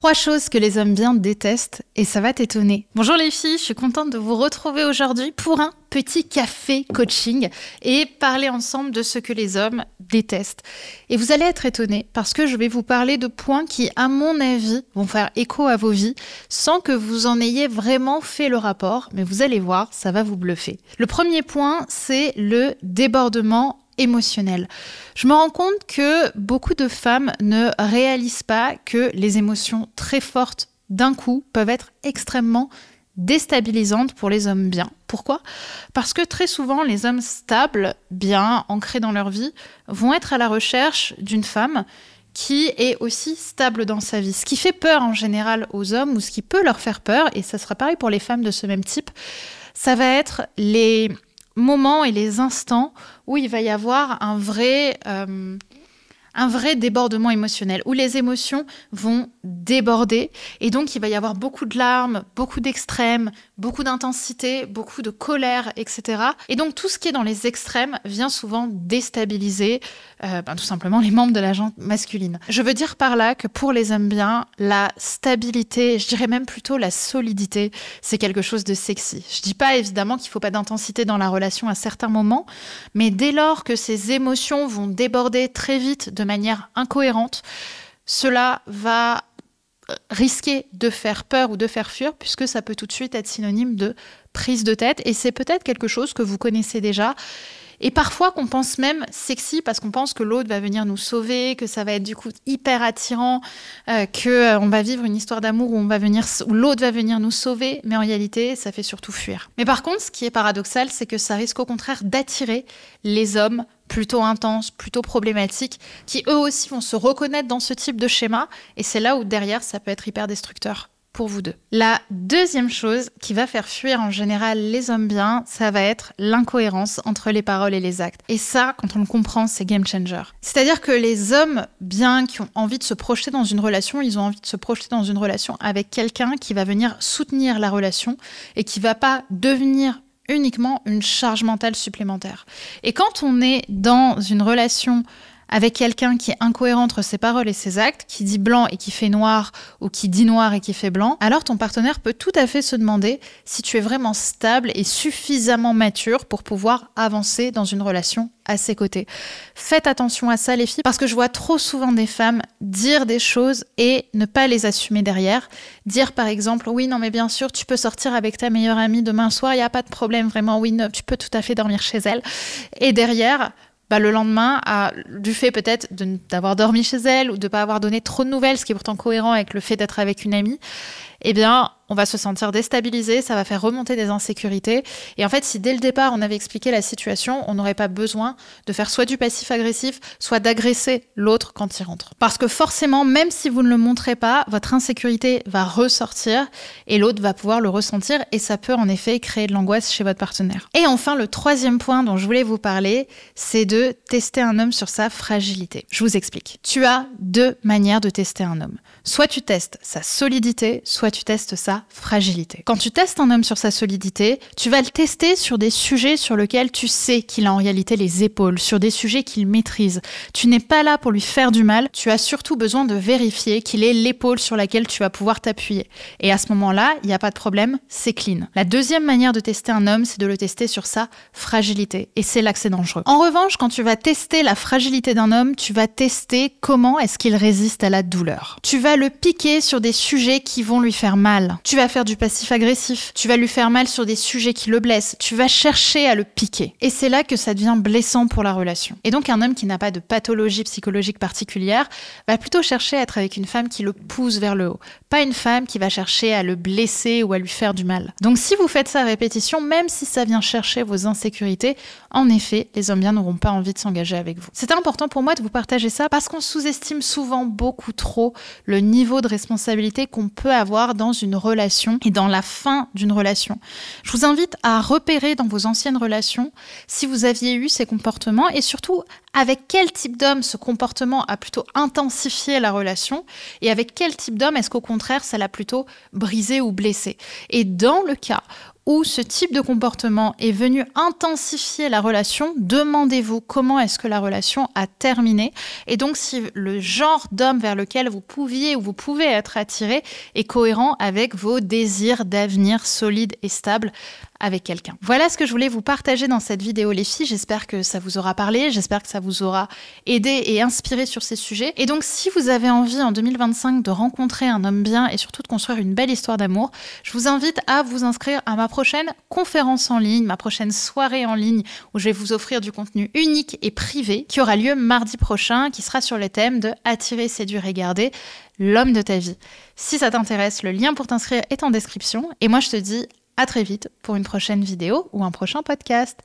3 choses que les hommes bien détestent et ça va t'étonner. Bonjour les filles, je suis contente de vous retrouver aujourd'hui pour un petit café coaching et parler ensemble de ce que les hommes détestent. Et vous allez être étonnés parce que je vais vous parler de points qui, à mon avis, vont faire écho à vos vies sans que vous en ayez vraiment fait le rapport, mais vous allez voir, ça va vous bluffer. Le premier point, c'est le débordement émotionnel. Je me rends compte que beaucoup de femmes ne réalisent pas que les émotions très fortes d'un coup peuvent être extrêmement déstabilisantes pour les hommes bien. Pourquoi ? Parce que très souvent, les hommes stables, bien ancrés dans leur vie, vont être à la recherche d'une femme qui est aussi stable dans sa vie. Ce qui fait peur en général aux hommes, ou ce qui peut leur faire peur, et ça sera pareil pour les femmes de ce même type, ça va être les moments et les instants où il va y avoir un vrai débordement émotionnel, où les émotions vont déborder et donc il va y avoir beaucoup de larmes, beaucoup d'extrêmes, beaucoup d'intensité, beaucoup de colère, etc. Et donc tout ce qui est dans les extrêmes vient souvent déstabiliser tout simplement les membres de la gente masculine. Je veux dire par là que pour les hommes bien, la stabilité, je dirais même plutôt la solidité, c'est quelque chose de sexy. Je dis pas évidemment qu'il faut pas d'intensité dans la relation à certains moments, mais dès lors que ces émotions vont déborder très vite de manière incohérente, cela va risquer de faire peur ou de faire fuir, puisque ça peut tout de suite être synonyme de prise de tête, et c'est peut-être quelque chose que vous connaissez déjà, et parfois qu'on pense même sexy, parce qu'on pense que l'autre va venir nous sauver, que ça va être du coup hyper attirant, qu'on va vivre une histoire d'amour où l'autre va venir nous sauver, mais en réalité, ça fait surtout fuir. Mais par contre, ce qui est paradoxal, c'est que ça risque au contraire d'attirer les hommes plutôt intenses, plutôt problématiques, qui eux aussi vont se reconnaître dans ce type de schéma, et c'est là où derrière, ça peut être hyper destructeur pour vous deux. La deuxième chose qui va faire fuir en général les hommes bien, ça va être l'incohérence entre les paroles et les actes. Et ça, quand on le comprend, c'est game changer. C'est-à-dire que les hommes bien qui ont envie de se projeter dans une relation, ils ont envie de se projeter dans une relation avec quelqu'un qui va venir soutenir la relation et qui va pas devenir uniquement une charge mentale supplémentaire. Et quand on est dans une relation avec quelqu'un qui est incohérent entre ses paroles et ses actes, qui dit blanc et qui fait noir, ou qui dit noir et qui fait blanc, alors ton partenaire peut tout à fait se demander si tu es vraiment stable et suffisamment mature pour pouvoir avancer dans une relation à ses côtés. Faites attention à ça les filles, parce que je vois trop souvent des femmes dire des choses et ne pas les assumer derrière. Dire par exemple, oui non mais bien sûr tu peux sortir avec ta meilleure amie demain soir, il n'y a pas de problème vraiment, oui tu peux tout à fait dormir chez elle. Et derrière, le lendemain, du fait peut-être d'avoir dormi chez elle ou de ne pas avoir donné trop de nouvelles, ce qui est pourtant cohérent avec le fait d'être avec une amie, eh bien, on va se sentir déstabilisé, ça va faire remonter des insécurités. Et en fait, si dès le départ, on avait expliqué la situation, on n'aurait pas besoin de faire soit du passif-agressif, soit d'agresser l'autre quand il rentre. Parce que forcément, même si vous ne le montrez pas, votre insécurité va ressortir et l'autre va pouvoir le ressentir et ça peut en effet créer de l'angoisse chez votre partenaire. Et enfin, le troisième point dont je voulais vous parler, c'est de tester un homme sur sa fragilité. Je vous explique. Tu as 2 manières de tester un homme. Soit tu testes sa solidité, soit tu testes sa fragilité. Quand tu testes un homme sur sa solidité, tu vas le tester sur des sujets sur lesquels tu sais qu'il a en réalité les épaules, sur des sujets qu'il maîtrise. Tu n'es pas là pour lui faire du mal, tu as surtout besoin de vérifier qu'il ait l'épaule sur laquelle tu vas pouvoir t'appuyer. Et à ce moment-là, il n'y a pas de problème, c'est clean. La deuxième manière de tester un homme, c'est de le tester sur sa fragilité. Et c'est là que c'est dangereux. En revanche, quand tu vas tester la fragilité d'un homme, tu vas tester comment est-ce qu'il résiste à la douleur. Tu vas le piquer sur des sujets qui vont lui faire mal. Tu vas faire du passif-agressif. Tu vas lui faire mal sur des sujets qui le blessent. Tu vas chercher à le piquer. Et c'est là que ça devient blessant pour la relation. Et donc, un homme qui n'a pas de pathologie psychologique particulière va plutôt chercher à être avec une femme qui le pousse vers le haut. Pas une femme qui va chercher à le blesser ou à lui faire du mal. Donc, si vous faites ça à répétition, même si ça vient chercher vos insécurités, en effet, les hommes bien n'auront pas envie de s'engager avec vous. C'est important pour moi de vous partager ça parce qu'on sous-estime souvent beaucoup trop le niveau de responsabilité qu'on peut avoir dans une relation et dans la fin d'une relation. Je vous invite à repérer dans vos anciennes relations si vous aviez eu ces comportements et surtout avec quel type d'homme ce comportement a plutôt intensifié la relation et avec quel type d'homme est-ce qu'au contraire ça l'a plutôt brisé ou blessé. Et dans le cas où ce type de comportement est venu intensifier la relation, demandez-vous comment est-ce que la relation a terminé. Et donc, si le genre d'homme vers lequel vous pouviez ou vous pouvez être attiré est cohérent avec vos désirs d'avenir solides et stables avec quelqu'un. Voilà ce que je voulais vous partager dans cette vidéo, les filles. J'espère que ça vous aura parlé, j'espère que ça vous aura aidé et inspiré sur ces sujets. Et donc, si vous avez envie en 2025 de rencontrer un homme bien et surtout de construire une belle histoire d'amour, je vous invite à vous inscrire à ma prochaine conférence en ligne, ma prochaine soirée en ligne où je vais vous offrir du contenu unique et privé qui aura lieu mardi prochain, qui sera sur le thème de attirer, séduire et garder l'homme de ta vie. Si ça t'intéresse, le lien pour t'inscrire est en description. Et moi, je te dis à très vite pour une prochaine vidéo ou un prochain podcast.